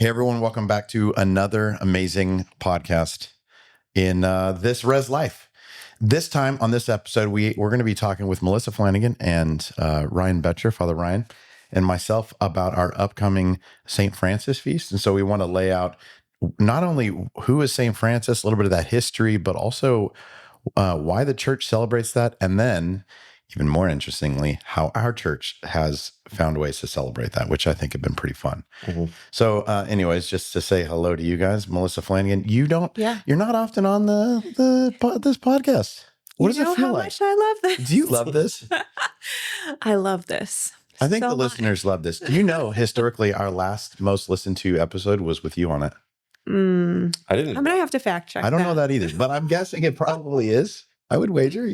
Hey, everyone. Welcome back to another amazing podcast in this Res Life. This time on this episode, we're going to be talking with Melissa Flanagan and Ryan Betcher, Father Ryan, and myself about our upcoming St. Francis feast. And so we want to lay out not only who is St. Francis, a little bit of that history, but also why the church celebrates that. And then, even more interestingly, how our church has found ways to celebrate that, which I think have been pretty fun. Mm-hmm. So anyways, just to say hello to you guys, Melissa Flanagan, you're not often on this podcast. What does it feel like? Much I love this. Do you love this? I love this. I think the listeners love this. Do you know, historically, our last most listened to episode was with you on it? I didn't. I'm going to have to fact check. I don't know that either, but I'm guessing it probably is. I would wager,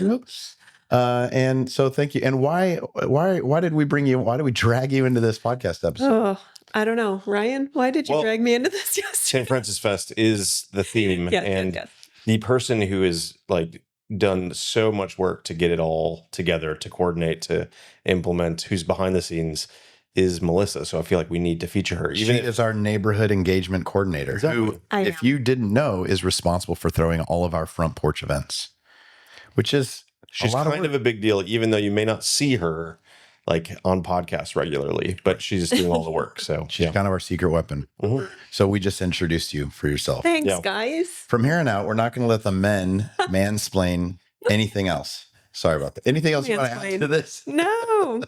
and so thank you. And why did we bring you? Why did we drag you into this podcast episode? Oh, I don't know. Ryan, why did you drag me into this yesterday? St. Francis Fest is the theme. Yes. The person who is done so much work to get it all together, to coordinate, to implement, who's behind the scenes is Melissa. So I feel like we need to feature her. She is our neighborhood engagement coordinator, exactly. Who, if you didn't know, is responsible for throwing all of our front porch events, which is she's kind of a big deal, even though you may not see her on podcasts regularly, but she's doing all the work. So she's kind of our secret weapon. Mm-hmm. So we just introduced you for yourself. Thanks, guys. From here on out, we're not going to let the men mansplain anything else. Sorry about that. Anything else you want to add to this? No.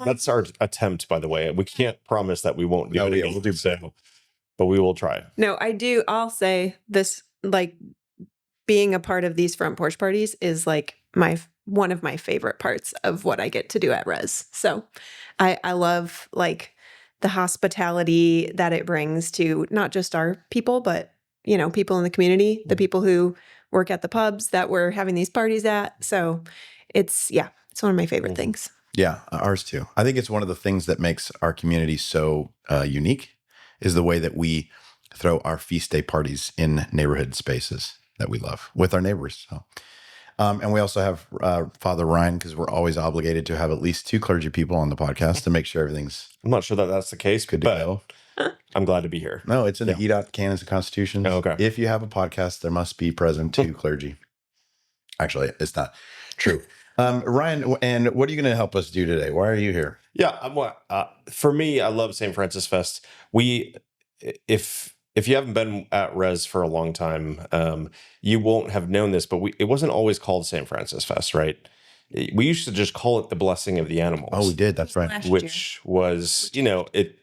That's our attempt, by the way. We can't promise that we won't do it again. We'll do so, but we will try. No, I do. I'll say this, being a part of these front porch parties is one of my favorite parts of what I get to do at Res. So I love the hospitality that it brings to not just our people, but people in the community, the people who work at the pubs that we're having these parties at. So it's one of my favorite things. Yeah, ours too. I think it's one of the things that makes our community so unique is the way that we throw our feast day parties in neighborhood spaces that we love with our neighbors. So. And we also have Father Ryan, because we're always obligated to have at least 2 clergy people on the podcast to make sure everything's... I'm not sure that that's the case, good to go. I'm glad to be here. No, it's in the EDOT Canons and Constitutions. Oh, okay. If you have a podcast, there must be present 2 clergy. Actually, it's not true. Ryan, and what are you going to help us do today? Why are you here? Yeah, for me, I love St. Francis Fest. If you haven't been at Res for a long time, you won't have known this, but it wasn't always called St. Francis Fest, right? We used to just call it the Blessing of the Animals. Oh, we did. That's right. Which was,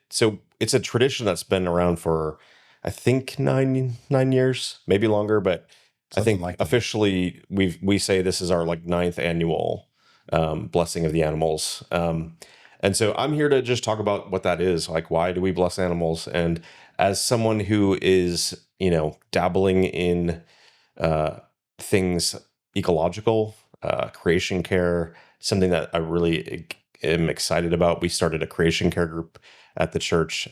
so it's a tradition that's been around for, I think, 9 years, maybe longer, but something I think officially we say this is our 9th annual Blessing of the Animals. And so I'm here to just talk about what that is. Why do we bless animals? And as someone who is, dabbling in things ecological, creation care, something that I really am excited about. We started a creation care group at the church.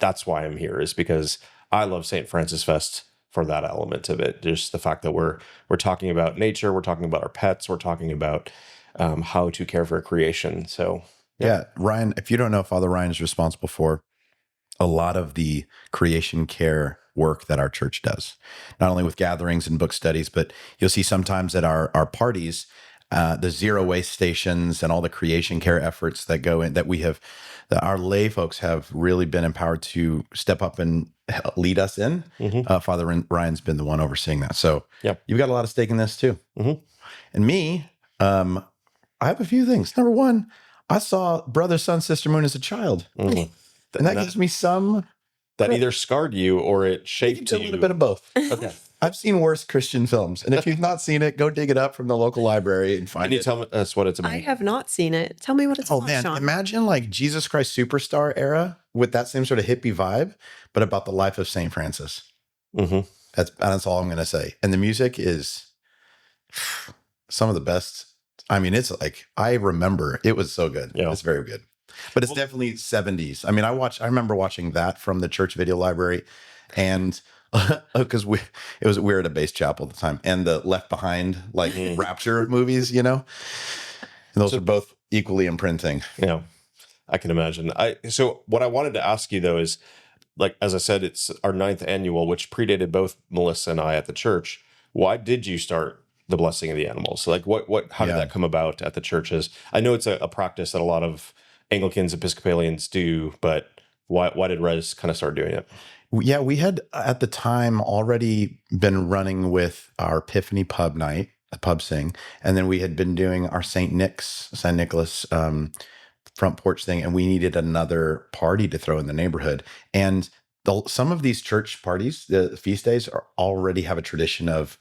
That's why I'm here, is because I love St. Francis Fest for that element of it. Just the fact that we're talking about nature, we're talking about our pets, we're talking about how to care for creation. So yeah, Ryan, if you don't know, Father Ryan is responsible for a lot of the creation care work that our church does, not only with gatherings and book studies, but you'll see sometimes at our parties, the zero waste stations and all the creation care efforts that go in, that our lay folks have really been empowered to step up and lead us in. Mm-hmm. Father Ryan's been the one overseeing that. So you've got a lot of stake in this too. Mm-hmm. And me, I have a few things. Number one, I saw Brother, Sun, Sister Moon as a child. Mm-hmm. And that gives me some... That either scarred you or it shaped you. A little bit of both. Okay. I've seen worse Christian films. And if you've not seen it, go dig it up from the local library and find it. Can you tell us what it's about? I have not seen it. Tell me what it's about. Oh, man. Shawn. Imagine Jesus Christ Superstar era with that same sort of hippie vibe, but about the life of St. Francis. Mm-hmm. That's all I'm going to say. And the music is some of the best. I mean, it's I remember it was so good. Yeah. It's very good. But it's definitely 70s. I mean, I remember watching that from the church video library, and because it was Weir at a base chapel at the time, and the Left Behind Rapture movies, and those are both equally imprinting. Yeah, I can imagine. So what I wanted to ask you though is, like, as I said, it's our 9th annual, which predated both Melissa and I at the church. Why did you start the blessing of the animals? So like how did that come about at the churches? I know it's a practice that a lot of Anglicans, Episcopalians do, but why did Res kind of start doing it? Yeah, we had at the time already been running with our Epiphany pub night, a pub sing, and then we had been doing our St. Nicholas front porch thing, and we needed another party to throw in the neighborhood. And some of these church parties, the feast days, already have a tradition of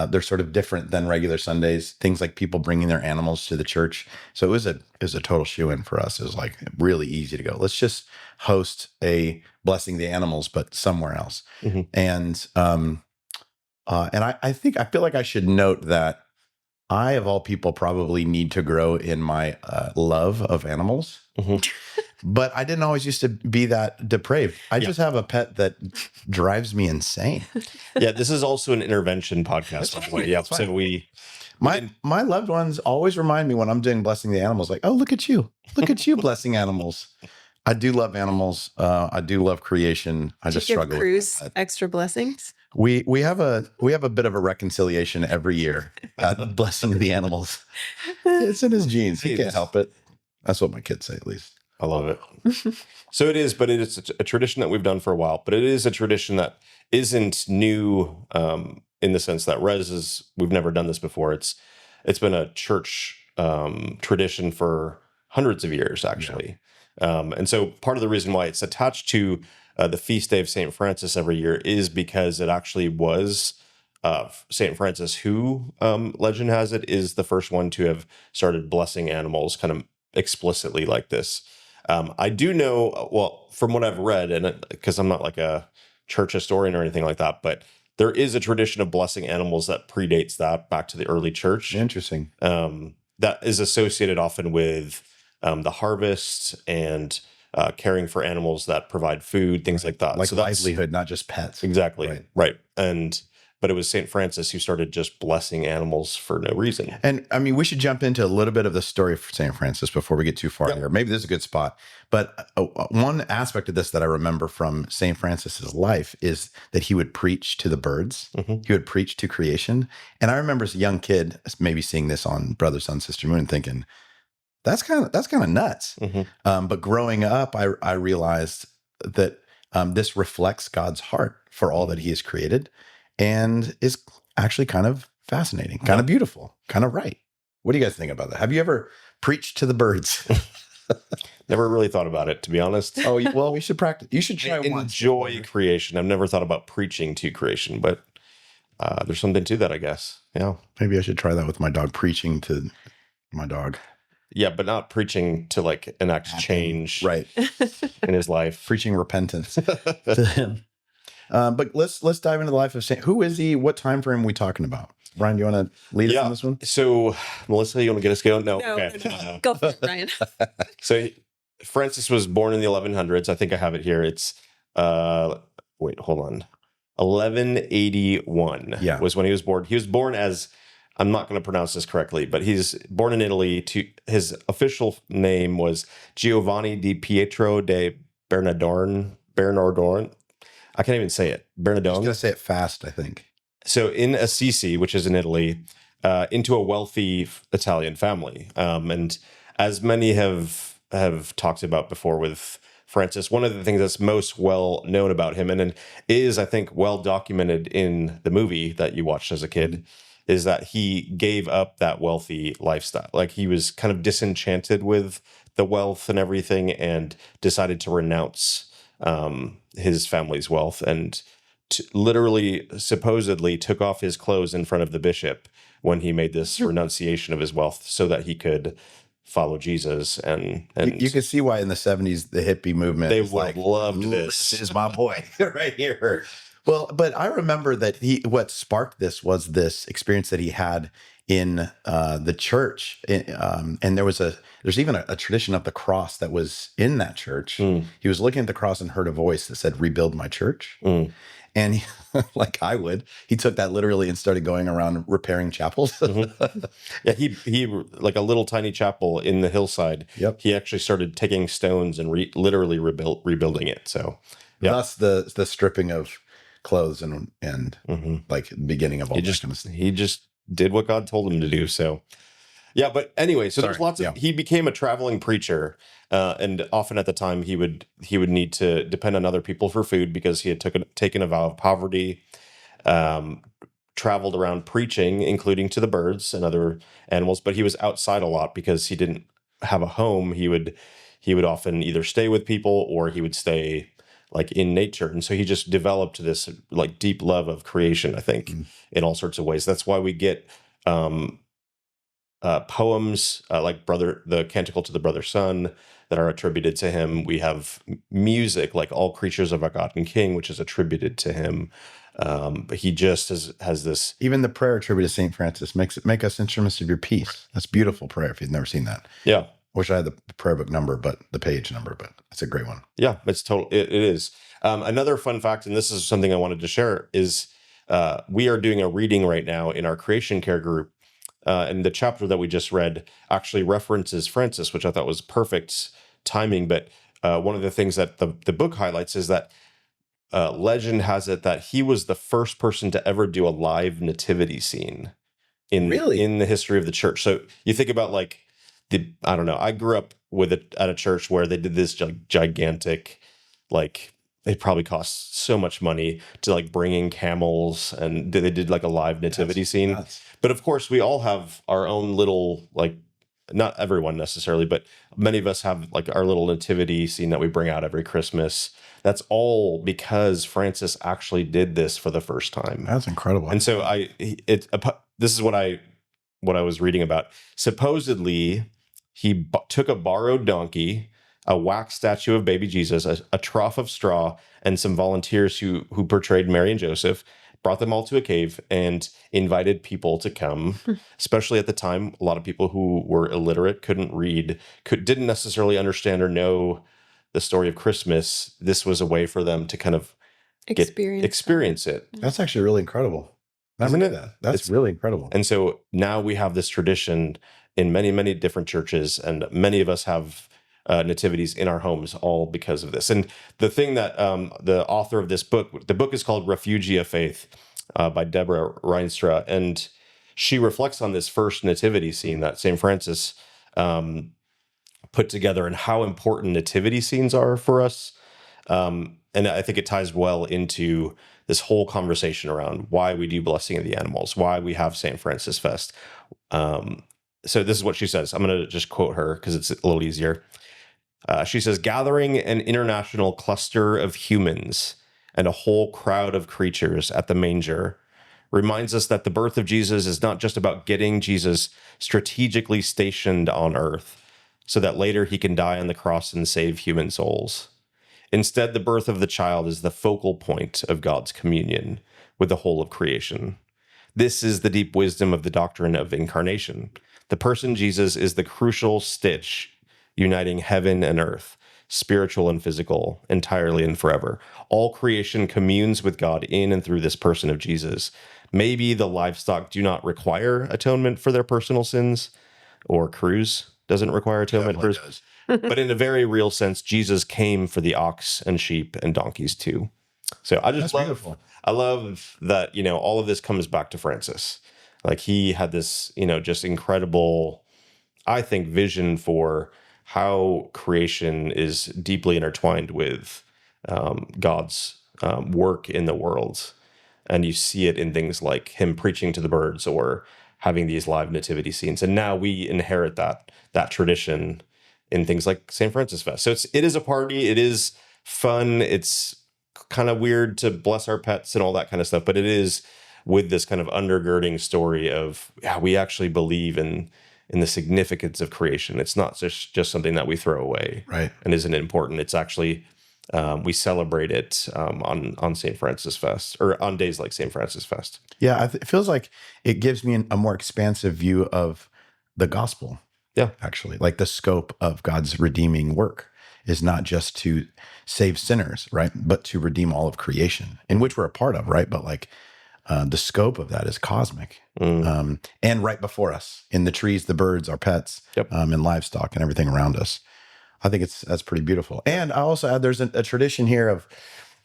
they're sort of different than regular Sundays. Things like people bringing their animals to the church. So it was a total shoe-in for us. It was like really easy to go. Let's just host a blessing the animals, but somewhere else. Mm-hmm. And I feel like I should note that I, of all people, probably need to grow in my love of animals. Mm-hmm. But I didn't always used to be that depraved. I just have a pet that drives me insane. Yeah, this is also an intervention podcast, by the way. Yeah, so my loved ones always remind me when I'm doing blessing the animals, like, oh, look at you blessing animals. I do love animals. I do love creation. I just struggle. Cruise with extra blessings. We have a bit of a reconciliation every year at blessing the animals. It's in his genes. He can't help it. That's what my kids say, at least. I love it. So it is, but it is a tradition that we've done for a while. But it is a tradition that isn't new in the sense that we've never done this before. It's been a church tradition for hundreds of years, actually. Yeah. And so part of the reason why it's attached to the feast day of St. Francis every year is because it actually was St. Francis who, legend has it, is the first one to have started blessing animals kind of explicitly like this. I do know, well, from what I've read, and because I'm not like a church historian or anything like that, but there is a tradition of blessing animals that predates that back to the early church. Interesting. That is associated often with the harvest and caring for animals that provide food, things like that. Like so livelihood, not just pets. Exactly. Right. But it was St. Francis who started just blessing animals for no reason. And I mean, we should jump into a little bit of the story of St. Francis before we get too far here. Maybe this is a good spot. But one aspect of this that I remember from St. Francis's life is that he would preach to the birds. Mm-hmm. He would preach to creation. And I remember as a young kid, maybe seeing this on Brother, Sun, Sister, Moon, thinking, that's kind of nuts. Mm-hmm. But growing up, I realized that this reflects God's heart for all that he has created. And is actually kind of fascinating, kind of beautiful, kind of right. What do you guys think about that? Have you ever preached to the birds? Never really thought about it, to be honest. Oh, well, we should practice. You should try once. Enjoy creation. I've never thought about preaching to creation, but there's something to that, I guess. Yeah. Maybe I should try that with my dog, preaching to my dog. Yeah, but not preaching to like enact change in his life. Preaching repentance to him. But let's dive into the life of Saint. Who is he? What time frame are we talking about? Brian, do you want to lead us on this one? So, Melissa, you want to get us going? No. Okay. No. Go for it, Brian. So, Francis was born in the 1100s. I think I have it here. It's, wait, hold on. 1181 was when he was born. He was born as, I'm not going to pronounce this correctly, but he's born in Italy. His official name was Giovanni di Pietro de Bernardone. I can't even say it. Bernardone. I'm going to say it fast, I think. So in Assisi, which is in Italy, into a wealthy Italian family. And as many have talked about before with Francis, one of the things that's most well known about him and is, I think, well documented in the movie that you watched as a kid, is that he gave up that wealthy lifestyle. Like he was kind of disenchanted with the wealth and everything and decided to renounce his family's wealth and literally, supposedly took off his clothes in front of the bishop when he made this renunciation of his wealth so that he could follow Jesus. And you can see why in the 70s, the hippie movement, they would have loved this. This is my boy right here. Well, but I remember that what sparked this was this experience that he had in the church, and there's even a tradition of the cross that was in that church. He was looking at the cross and heard a voice that said, "Rebuild my church." And he, like I would, he took that literally and started going around repairing chapels. Yeah, he like a little tiny chapel in the hillside. Yep. He actually started taking stones and literally rebuilding it. So Thus the stripping of clothes and like beginning of all that kind of stuff. He just did what God told him to do. So yeah, but anyway, so there's lots of, he became a traveling preacher, and often at the time he would need to depend on other people for food because he had taken a vow of poverty, traveled around preaching, including to the birds and other animals, but he was outside a lot because he didn't have a home. He would often either stay with people or he would stay like in nature. And so he just developed this like deep love of creation, I think, in all sorts of ways. That's why we get poems like the Canticle to the Brother Sun that are attributed to him. We have music like All Creatures of Our God and King, which is attributed to him. But he just has this. Even the prayer attributed to St. Francis make us instruments of your peace. That's beautiful prayer if you've never seen that. Yeah. Wish I had the prayer book number, the page number, but it's a great one. Yeah, it's total. It is. Another fun fact, and this is something I wanted to share, is we are doing a reading right now in our creation care group. And the chapter that we just read actually references Francis, which I thought was perfect timing. But one of the things that the book highlights is that legend has it that he was the first person to ever do a live nativity scene in the history of the church. So you think about like, I don't know. I grew up at a church where they did this gigantic, like it probably cost so much money to like bring in camels, and they did like a live nativity scene. But of course, we all have our own little, like, not everyone necessarily, but many of us have like our little nativity scene that we bring out every Christmas. That's all because Francis actually did this for the first time. That's incredible. And so this is what I was reading about. Supposedly, he took a borrowed donkey, a wax statue of baby Jesus, a trough of straw, and some volunteers who portrayed Mary and Joseph, brought them all to a cave and invited people to come, especially at the time. A lot of people who were illiterate, couldn't read, didn't necessarily understand or know the story of Christmas. This was a way for them to kind of experience it. That's actually really incredible. Isn't it? That's really incredible. And so now we have this tradition in many, many different churches, and many of us have nativities in our homes all because of this. And the thing that the author of this book, the book is called Refugia Faith by Deborah Reinstra, and she reflects on this first nativity scene that St. Francis put together and how important nativity scenes are for us. And I think it ties well into this whole conversation around why we do Blessing of the Animals, why we have St. Francis Fest. So this is what she says. I'm going to just quote her because it's a little easier. She says, gathering an international cluster of humans and a whole crowd of creatures at the manger reminds us that the birth of Jesus is not just about getting Jesus strategically stationed on earth so that later he can die on the cross and save human souls. Instead, the birth of the child is the focal point of God's communion with the whole of creation. This is the deep wisdom of the doctrine of incarnation. The person Jesus is the crucial stitch uniting heaven and earth, spiritual and physical, entirely and forever. All creation communes with God in and through this person of Jesus. Maybe the livestock do not require atonement for their personal sins, or crews doesn't require atonement for his. But in a very real sense, Jesus came for the ox and sheep and donkeys too. So I love that, all of this comes back to Francis. Like he had this, just incredible, I think, vision for how creation is deeply intertwined with God's work in the world. And you see it in things like him preaching to the birds or having these live nativity scenes. And now we inherit that tradition in things like St. Francis Fest. So it is a party. It is fun. It's kind of weird to bless our pets and all that kind of stuff. But it is with this kind of undergirding story of, we actually believe in the significance of creation. It's not just something that we throw away, right? And isn't important. It's actually, we celebrate it on St. Francis Fest, or on days like St. Francis Fest. Yeah, it feels like it gives me a more expansive view of the gospel. Yeah. Actually, like the scope of God's redeeming work is not just to save sinners, right? But to redeem all of creation, in which we're a part of, right? But like the scope of that is cosmic. And right before us, in the trees, the birds, our pets, and livestock and everything around us. I think that's pretty beautiful. And I also add, there's a tradition here of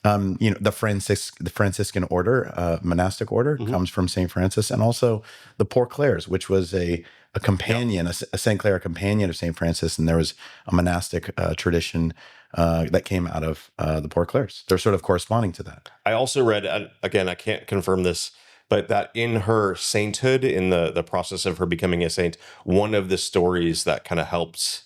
the Franciscan order, monastic order, comes from St. Francis, and also the Poor Clares, which was a companion, a St. Clare companion of St. Francis, and there was a monastic tradition that came out of the Poor Clares. They're sort of corresponding to that. I also read, again, I can't confirm this, but that in her sainthood, in the process of her becoming a saint, one of the stories that kind of helped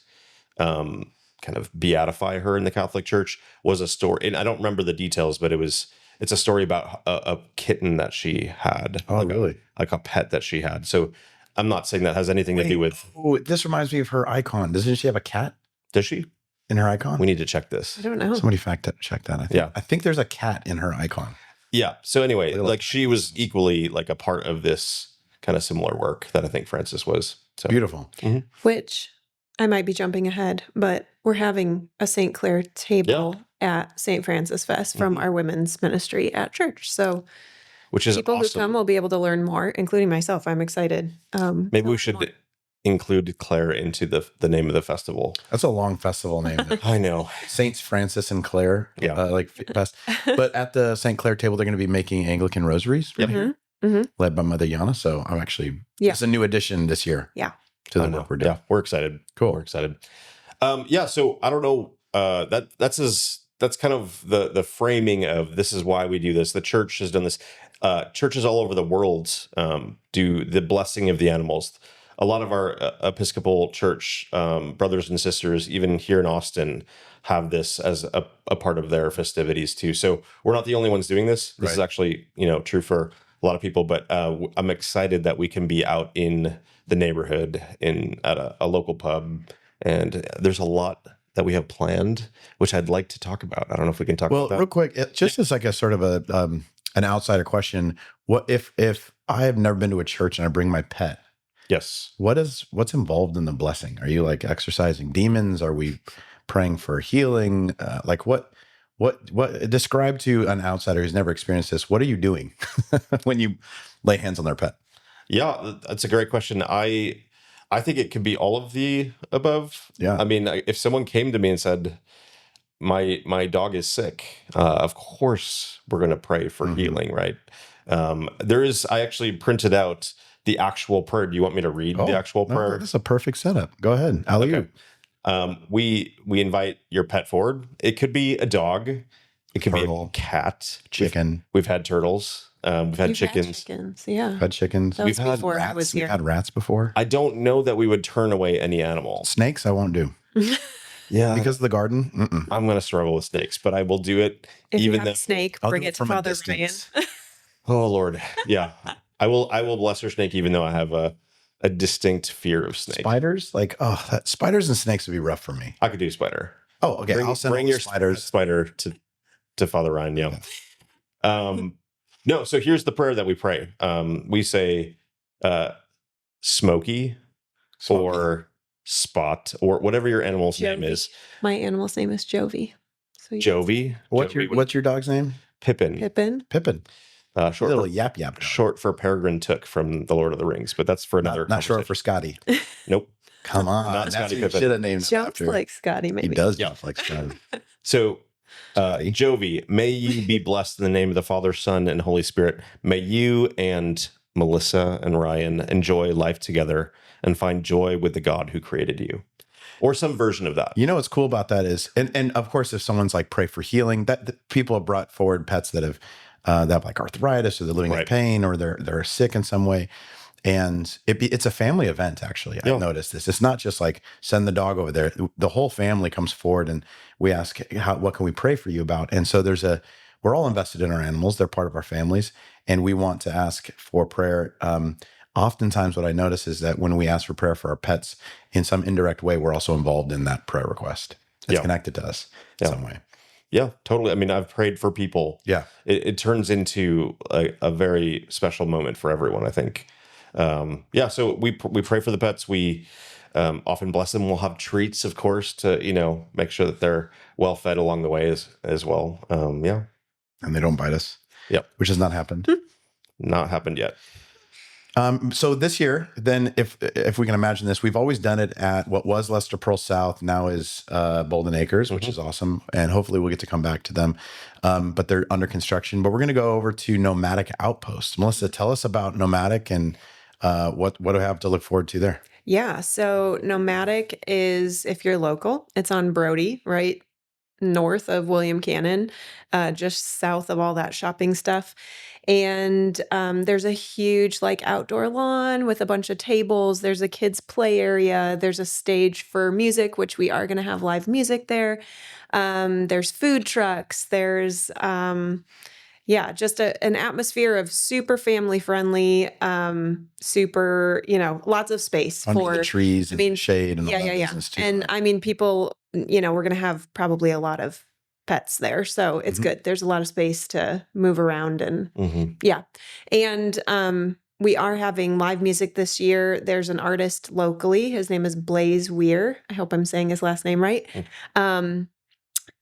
kind of beatify her in the Catholic Church was a story, and I don't remember the details, but it's a story about a kitten that she had. Oh, really? Like a pet that she had. So I'm not saying that has anything to do with. Oh, this reminds me of her icon. Doesn't she have a cat Does she? in her icon? We need to check this. I don't know. Somebody check that. I think there's a cat in her icon. Yeah. So anyway, like she was equally like a part of this kind of similar work that I think Francis was. So Beautiful. Which I might be jumping ahead, but we're having a St. Clair table at St. Francis Fest from our women's ministry at church. So which is people awesome. who come will be able to learn more, including myself. I'm excited. Maybe we should include Claire into the name of the festival. That's a long festival name. I know. Saints Francis and Clare. Yeah. Fest. But at the St. Clair table, they're going to be making Anglican rosaries led by Mother Yana. So I'm actually, it's a new addition this year. Yeah. To the work we're doing. Yeah, we're excited. Cool. We're excited. So I don't know. That's kind of the framing of this is why we do this. The church has done this. Churches all over the world do the blessing of the animals. A lot of our Episcopal Church brothers and sisters, even here in Austin, have this as a part of their festivities too. So we're not the only ones doing this. This is actually true for a lot of people. But I'm excited that we can be out in the neighborhood at a local pub, and there's a lot that we have planned, which I'd like to talk about. I don't know if we can talk about that. Well, real quick, just as like a sort of an outsider question, what if I have never been to a church and I bring my pet? Yes. What's involved in the blessing? Are you like exorcising demons? Are we praying for healing? Like what describe to an outsider who's never experienced this, what are you doing when you lay hands on their pet? Yeah, that's a great question. I think it could be all of the above. Yeah. I mean, if someone came to me and said, my dog is sick, of course we're going to pray for healing, right? I actually printed out the actual prayer. Do you want me to read the actual prayer? That's a perfect setup. Go ahead. Alley-oop. Okay. We invite your pet forward. It could be a dog. It could be a cat. Chicken. We've had turtles. We've had chickens. Yeah. Had chickens. That was We've had before I rats. was here. We've had rats before. I don't know that we would turn away any animal. Snakes, I won't do. Yeah. Because of the garden? Mm-mm. I'm going to struggle with snakes, but I will do it. If even you have though a snake, I'll bring do it it to from a Father Ryan. distance. Oh, Lord. Yeah. I will bless her snake, even though I have a distinct fear of snakes. Spiders? Like, spiders and snakes would be rough for me. I could do spider. Oh, okay. I'll send bring all the your spiders. spider to Father Ryan. Yeah. No. So here's the prayer that we pray. We say, Smokey or Spot or whatever your animal's name is. My animal's name is Jovi. So Jovi. What's your dog's name? Pippin. Pippin. Short Little for, yap dog. short for Peregrine Took from The Lord of the Rings, but that's for another. Not short for Scotty. Nope. Come on. Not That's Scotty who you Pippen. should have named him Jumps after. like Scotty, maybe. He does jump like Scotty. So, Jovi, may you be blessed in the name of the Father, Son, and Holy Spirit. May you and Melissa and Ryan enjoy life together and find joy with the God who created you. Or some version of that. You know what's cool about that is, and of course, if someone's like pray for healing, that people have brought forward pets that have like arthritis or they're living with pain or they're sick in some way. And it's a family event, actually. I've noticed this. It's not just like send the dog over there. The whole family comes forward and we ask, what can we pray for you about? And so we're all invested in our animals. They're part of our families. And we want to ask for prayer. Oftentimes what I notice is that when we ask for prayer for our pets in some indirect way, we're also involved in that prayer request. It's connected to us in some way. Yeah, totally. I mean, I've prayed for people. Yeah. It turns into a very special moment for everyone, I think. So we pray for the pets. We often bless them. We'll have treats, of course, to make sure that they're well fed along the way as well. And they don't bite us. Yep, which has not happened. Not happened yet. So this year, then, if we can imagine this, we've always done it at what was Lester Pearl South, now is Bolden Acres, which is awesome, and hopefully we'll get to come back to them. But they're under construction. But we're going to go over to Nomadic Outpost. Melissa, tell us about Nomadic and what do we have to look forward to there? Yeah. So Nomadic is, if you're local, it's on Brodie, right north of William Cannon, just south of all that shopping stuff. And there's a huge like outdoor lawn with a bunch of tables. There's a kids play area. There's a stage for music, which we are going to have live music there. There's food trucks. There's just an atmosphere of super family friendly, super, lots of space Under for the trees and shade and all that business too. And I mean, people, we're going to have probably a lot of pets there. So it's good. There's a lot of space to move around and And we are having live music this year. There's an artist locally. His name is Blaise Weir. I hope I'm saying his last name right.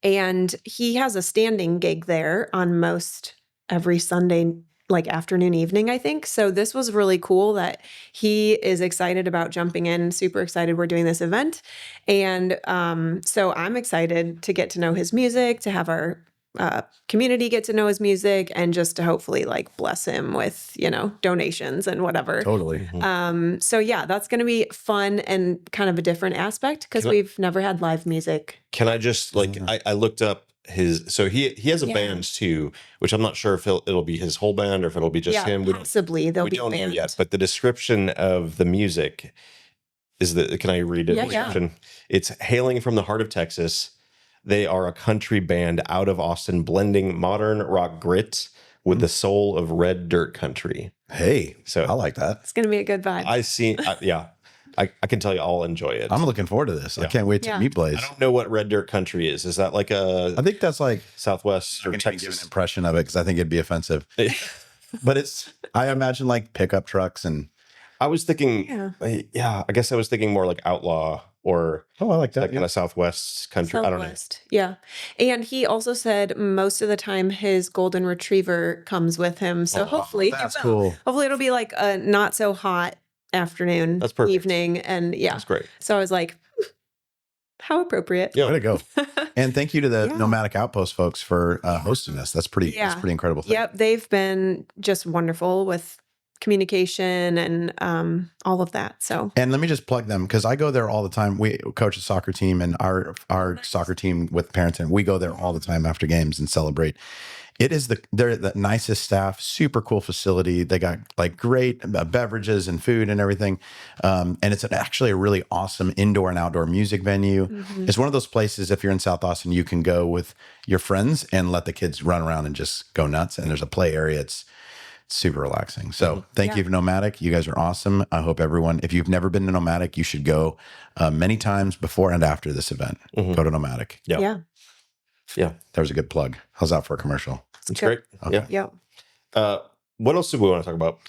And he has a standing gig there on most every Sunday, like afternoon, evening, I think. So this was really cool that he is excited about jumping in, super excited we're doing this event. And so I'm excited to get to know his music, to have our community get to know his music, and just to hopefully like bless him with, donations and whatever. Totally. So yeah, that's going to be fun and kind of a different aspect because we've never had live music. Can I just I looked up he has a band too, which I'm not sure if it'll be his whole band or if it'll be just him. Possibly there'll be a band. Know yet, but the description of the music is can I read it? Yeah. It's hailing from the heart of Texas. They are a country band out of Austin, blending modern rock grit with the soul of red dirt country. Hey, so I like that. It's going to be a good vibe. I can tell you I'll enjoy it. I'm looking forward to this. Yeah. I can't wait to meet Blaise. I don't know what red dirt country is. Is that like I think that's like Southwest or Texas? Give an impression of it because I think it'd be offensive. But I imagine like pickup trucks and. I was thinking, I guess I was thinking more like outlaw or I like that kind of Southwest country. I don't know. Yeah. And he also said most of the time his golden retriever comes with him. So hopefully that's cool. Hopefully it'll be like a not so hot afternoon, that's perfect. Evening. And that's great. So I was like, how appropriate. Yeah, way to go. And thank you to the Nomadic Outpost folks for hosting us. That's pretty incredible thing. Yep. They've been just wonderful with communication and all of that. So, and let me just plug them because I go there all the time. We coach a soccer team, and our soccer team with parents, and we go there all the time after games and celebrate. They're the nicest staff, super cool facility. They got like great beverages and food and everything. And it's actually a really awesome indoor and outdoor music venue. Mm-hmm. It's one of those places, if you're in South Austin, you can go with your friends and let the kids run around and just go nuts. And there's a play area. It's super relaxing. So thank you for Nomadic. You guys are awesome. I hope everyone, if you've never been to Nomadic, you should go many times before and after this event. Mm-hmm. Go to Nomadic. Yeah. That was a good plug. How's that for a commercial? It's great. Okay. Yeah. What else do we want to talk about?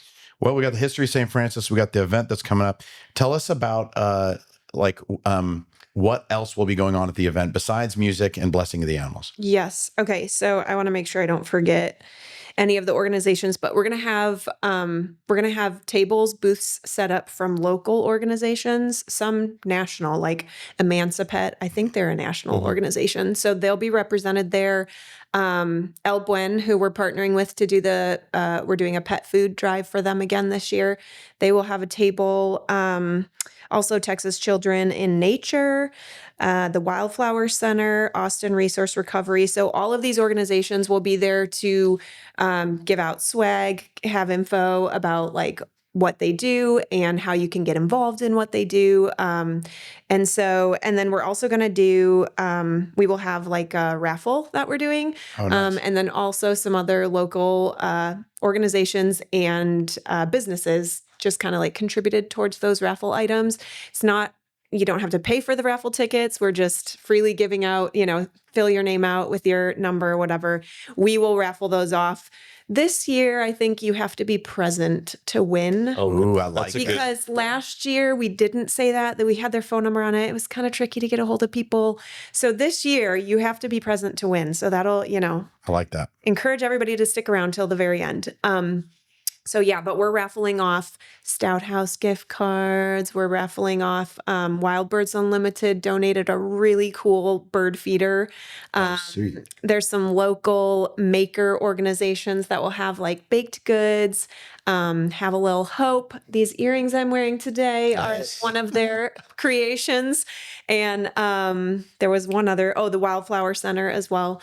Well, we got the history of St. Francis. We got the event that's coming up. Tell us about what else will be going on at the event besides music and blessing of the animals. Yes. Okay. So I want to make sure I don't forget any of the organizations, but we're going to have tables, booths set up from local organizations, some national, like Emancipet. I think they're a national organization. So they'll be represented there. El Buen, who we're partnering with to do we're doing a pet food drive for them again this year. They will have a table. Also Texas Children in Nature, the Wildflower Center, Austin Resource Recovery. So all of these organizations will be there to give out swag, have info about like what they do and how you can get involved in what they do. And then we're also going to do, we will have like a raffle that we're doing. Oh, nice. And then also some other local organizations and businesses just kind of like contributed towards those raffle items. It's not, you don't have to pay for the raffle tickets. We're just freely giving out, fill your name out with your number or whatever. We will raffle those off. This year, I think you have to be present to win. Oh, I like it. Because last year we didn't say that we had their phone number on it. It was kind of tricky to get a hold of people. So this year you have to be present to win. So that'll, I like that. Encourage everybody to stick around till the very end. So yeah, but we're raffling off Stout House gift cards. We're raffling off Wild Birds Unlimited donated a really cool bird feeder. Sweet. There's some local maker organizations that will have like baked goods, have a little hope. These earrings I'm wearing today Nice. are one of their creations. And there was one other, the Wildflower Center as well.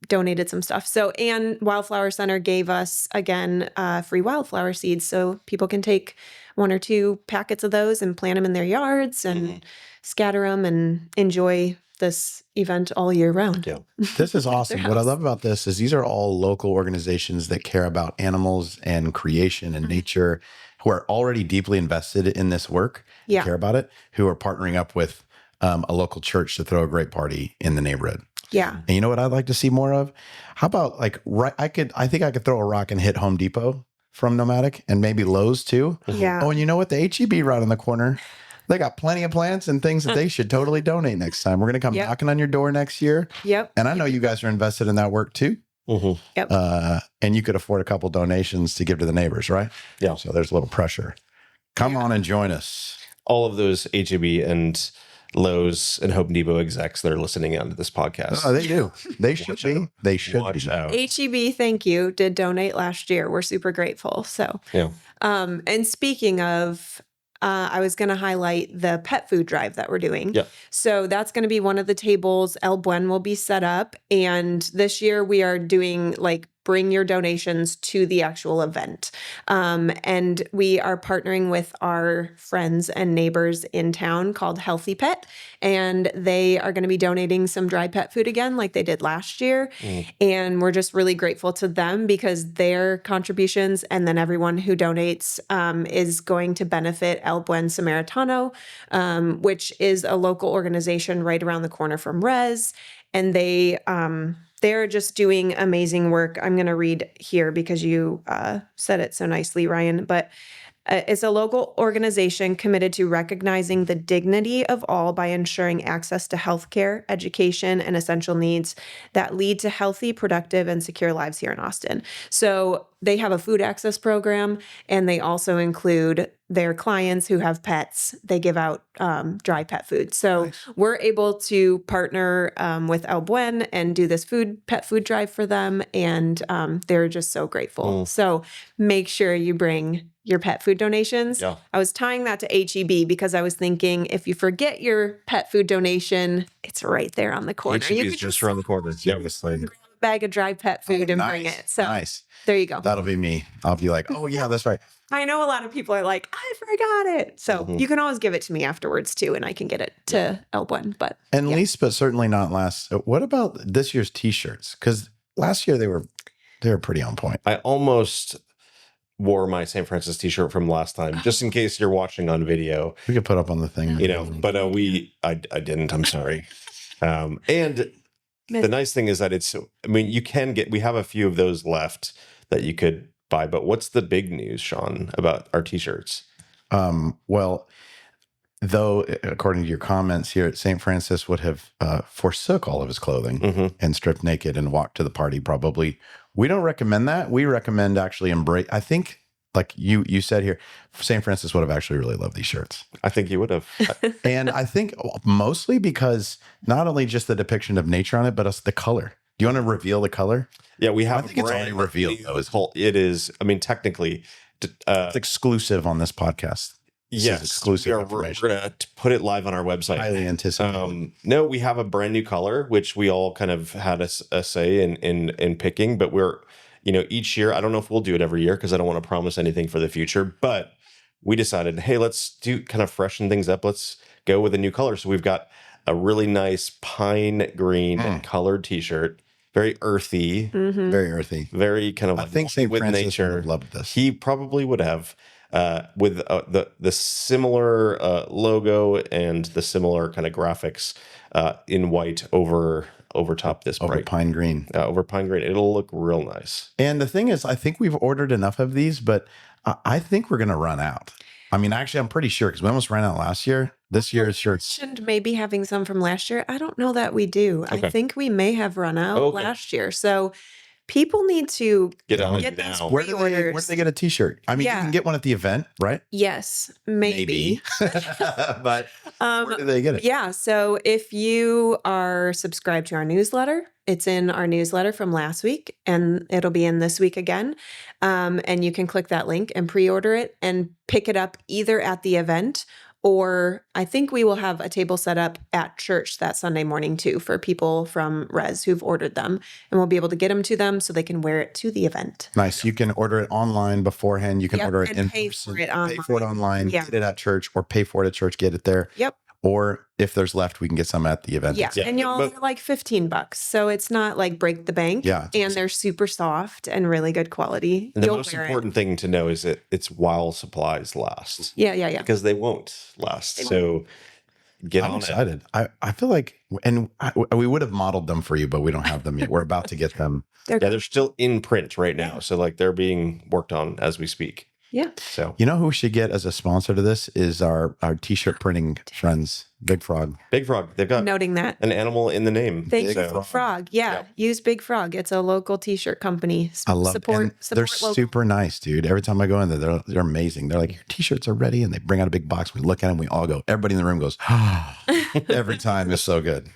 Donated some stuff. So, and Wildflower Center gave us, again, free wildflower seeds. So people can take 1 or 2 packets of those and plant them in their yards and scatter them and enjoy this event all year round. Yeah. This is awesome. What I love about this is these are all local organizations that care about animals and creation and nature, who are already deeply invested in this work, care about it, who are partnering up with a local church to throw a great party in the neighborhood. Yeah. And you know what I'd like to see more of? How about like, I think I could throw a rock and hit Home Depot from Nomadic and maybe Lowe's too. Yeah. Oh, and you know what? The HEB right on the corner, they got plenty of plants and things that they should totally donate next time. We're going to come knocking on your door next year. Yep. And I know you guys are invested in that work too. Yep. And you could afford a couple donations to give to the neighbors, right? Yeah. So there's a little pressure. Come on and join us. All of those HEB and Lowe's and Home Depot execs that are listening onto this podcast. Oh, they do. They should be. They should Watch be. out. HEB, thank you, did donate last year. We're super grateful. So, Yeah. And speaking of, I was going to highlight the pet food drive that we're doing. Yeah. So that's going to be one of the tables. El Buen will be set up. And this year we are doing like bring your donations to the actual event. And we are partnering with our friends and neighbors in town called Healthy Pet. And they are going to be donating some dry pet food again, like they did last year. And we're just really grateful to them because their contributions and then everyone who donates is going to benefit El Buen Samaritano, which is a local organization right around the corner from Res. And they're just doing amazing work. I'm going to read here because you said it so nicely, Ryan. But it's a local organization committed to recognizing the dignity of all by ensuring access to healthcare, education, and essential needs that lead to healthy, productive, and secure lives here in Austin. So they have a food access program, and they also include their clients who have pets. They give out dry pet food. So we're able to partner with El Buen and do this pet food drive for them, and they're just so grateful. So make sure you bring your pet food donations. Yeah. I was tying that to HEB because I was thinking if you forget your pet food donation, it's right there on the corner. HEB You is could just around the corner. Yeah. grab a bag of dry pet food and bring it. So nice. there you go. That'll be me. I'll be like, oh yeah, that's right. I know a lot of people are like, I forgot it. So you can always give it to me afterwards too, and I can get it to El Buen. But And least, but certainly not last. What about this year's T-shirts? Because last year they were pretty on point. I almost wore my St. Francis t-shirt from last time, just in case you're watching on video. We could put up on the thing, but I didn't. I'm sorry. And the nice thing is that we have a few of those left that you could buy. But what's the big news, Shawn, about our t-shirts? Well, though, according to your comments here, St. Francis would have forsook all of his clothing and stripped naked and walked to the party, probably. We don't recommend that. We recommend actually embrace. I think, like you said here, St. Francis would have actually really loved these shirts. I think you would have. And I think mostly because not only just the depiction of nature on it, but the color. Do you want to reveal the color? Yeah, we have. I think it's already revealed, though. It is. I mean, technically, it's exclusive on this podcast. Yes, exclusive information. We're going to put it live on our website. Highly anticipated. No, we have a brand new color, which we all kind of had a say in picking. But we're, each year, I don't know if we'll do it every year because I don't want to promise anything for the future. But we decided, hey, let's do kind of freshen things up. Let's go with a new color. So we've got a really nice pine green colored T-shirt. Very earthy. Very earthy. Very kind of. I think St. with Francis nature. would have loved this. He probably would have. With the similar logo and the similar kind of graphics in white over top this over bright pine green. Over pine green. It'll look real nice. And the thing is, I think we've ordered enough of these, but I think we're going to run out. I mean, actually, I'm pretty sure because we almost ran out last year. This year's shirts. And maybe having some from last year. I don't know that we do. Okay. I think we may have run out last year. So people need to Get on it get these now. Where do they get a t-shirt? I mean, you can get one at the event, right? Yes, maybe. But where do they get it? Yeah. So if you are subscribed to our newsletter, it's in our newsletter from last week and it'll be in this week again. And you can click that link and pre-order it and pick it up either at the event, or I think we will have a table set up at church that Sunday morning too for people from Res who've ordered them, and we'll be able to get them to them so they can wear it to the event. Nice. You can order it online beforehand. You can order it in pay person. for it online. Pay for it online. Yeah. Get it at church, or pay for it at church. Get it there. Yep. Or if there's left, we can get some at the event. Yeah. And y'all are like $15. So it's not like break the bank. Yeah. And they're super soft and really good quality. And the most important thing to know is that it's while supplies last. Yeah. Because they won't last. So get on it. I'm excited. I feel like, and we would have modeled them for you, but we don't have them yet. We're about to get them. They're still in print right now. So like they're being worked on as we speak. Yeah. So you know who we should get as a sponsor to this is our t-shirt printing friends, Big Frog. Big Frog. They've got noting that an animal in the name. Thank you, Frog. Yeah. Yep. Use Big Frog. It's a local t-shirt company. I love support. They're local. super nice, dude. Every time I go in there, they're amazing. They're like, your t-shirts are ready, and they bring out a big box. We look at them. We all go. Everybody in the room goes. Every time. It's so good.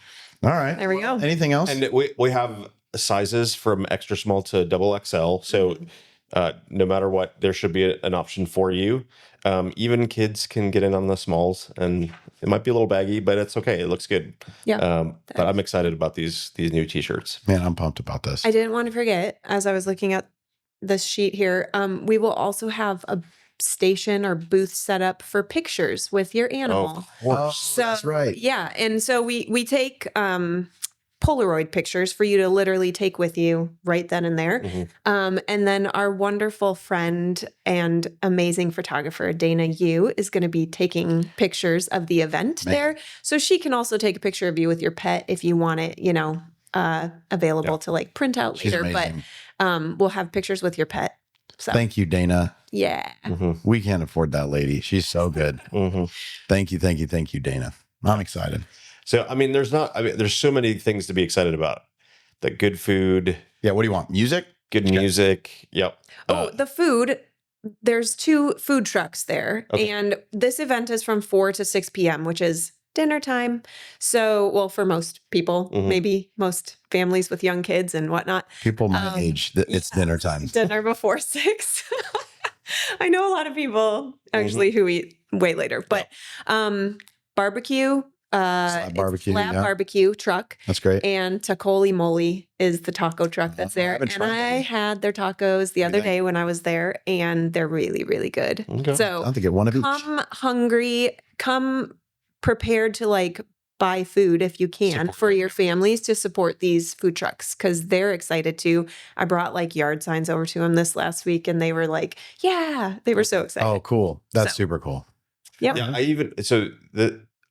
All right. There we go. Anything else? And we have sizes from extra small to double XL. So no matter what, there should be an option for you. Even kids can get in on the smalls, and it might be a little baggy, but it's okay. It looks good. Yeah. But I'm excited about these new t-shirts. Man, I'm pumped about this. I didn't want to forget, as I was looking at this sheet here, we will also have a station or booth set up for pictures with your animal. Of course. So, that's right. Yeah. And so we take Polaroid pictures for you to literally take with you right then and there. Mm-hmm. And then our wonderful friend and amazing photographer, Dana Yu, is going to be taking pictures of the event there. So she can also take a picture of you with your pet if you want it, available to like print out later. But we'll have pictures with your pet. So Thank you, Dana. yeah. Mm-hmm. We can't afford that lady. She's so good. Mm-hmm. Thank you, Dana. I'm excited. So, there's so many things to be excited about. The good food. Yeah. What do you want? Music? Good music. Yep. The food. There's 2 food trucks there. Okay. And this event is from 4 to 6 p.m., which is dinner time. So, well, for most people, maybe most families with young kids and whatnot. People my age, it's dinner time. Dinner before 6. I know a lot of people actually who eat way later, but barbecue. Slab barbecue, Slab barbecue truck. Uh, That's great. And Takoli Moli is the taco truck that's there. haven't And tried I these. had their tacos the other day when I was there, and they're really, really good. Okay. So I'll have to get one of each. come hungry, come prepared to like buy food if you can for your families to support these food trucks because they're excited too. I brought like yard signs over to them this last week, and they were like, yeah, they were so excited. Oh, cool. That's super cool. Yep. Yeah,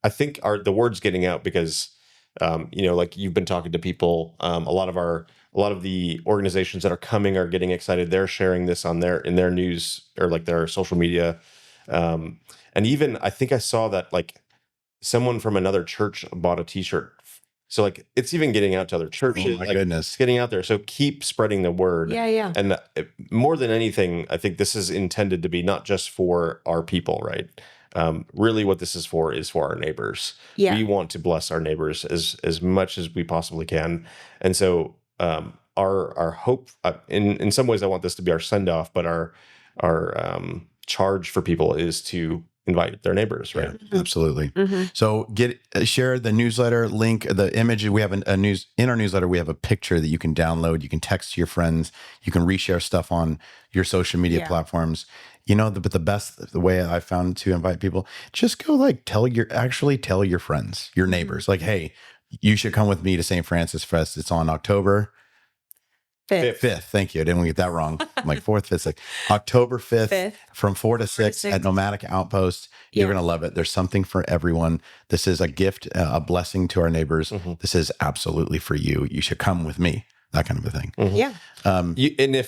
I think the word's getting out because, like you've been talking to people. A lot of the organizations that are coming are getting excited. They're sharing this in their news or like their social media, and even I think I saw that like someone from another church bought a T-shirt. So like it's even getting out to other churches. Oh my like, goodness. it's getting out there. So keep spreading the word. Yeah. And more than anything, I think this is intended to be not just for our people, right? Really what this is for our neighbors. Yeah. We want to bless our neighbors as much as we possibly can. And so our hope, in some ways I want this to be our send-off, but our charge for people is to invite their neighbors, right? Yeah, absolutely. So share the newsletter link, the image. We have in our newsletter. We have a picture that you can download. You can text to your friends. You can reshare stuff on your social media platforms. But the way I found to invite people, just go like tell your friends, your neighbors, like, hey, you should come with me to St. Francis Fest. It's on October 5th. Thank you. I didn't want to get that wrong. I'm like 4th, 5th, 6th. October 5th from 4 to 6 at Nomadic Outpost. You're going to love it. There's something for everyone. This is a gift, a blessing to our neighbors. This is absolutely for you. You should come with me. That kind of a thing. Yeah. And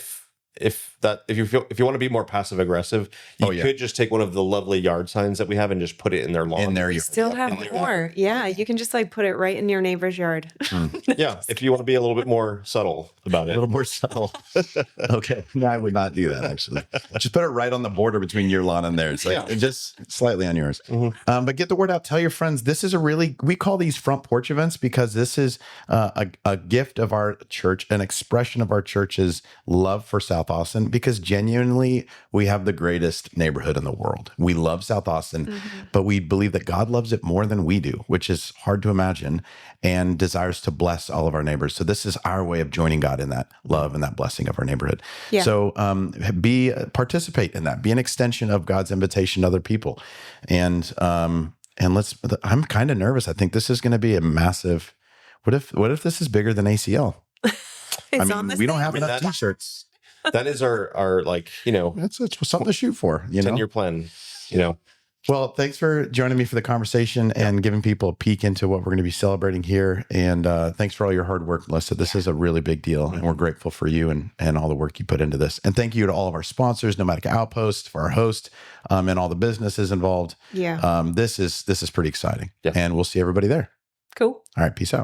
if you want to be more passive aggressive, you could just take one of the lovely yard signs that we have and just put it in their lawn. In their We yard. still have more. Yeah, you can just like put it right in your neighbor's yard. Yeah, if you want to be a little bit more subtle about it. A little more subtle. Okay. No, I would not do that, actually. Just put it right on the border between your lawn and theirs. Like, just slightly on yours. But get the word out. Tell your friends. This is we call these front porch events because this is a gift of our church, an expression of our church's love for South Austin, because genuinely we have the greatest neighborhood in the world. We love South Austin, but we believe that God loves it more than we do, which is hard to imagine, and desires to bless all of our neighbors. So this is our way of joining God in that love and that blessing of our neighborhood. Yeah. So participate in that. Be an extension of God's invitation to other people. And I'm kind of nervous. I think this is going to be a massive. What if this is bigger than ACL? We don't have enough t-shirts. That is our it's something to shoot for, 10-year plan, Well, thanks for joining me for the conversation and giving people a peek into what we're going to be celebrating here. And thanks for all your hard work, Melissa. This is a really big deal, and we're grateful for you and all the work you put into this. And thank you to all of our sponsors, Nomadic Outpost, for our host, and all the businesses involved. Yeah. This is pretty exciting. Yeah. And we'll see everybody there. Cool. All right. Peace out.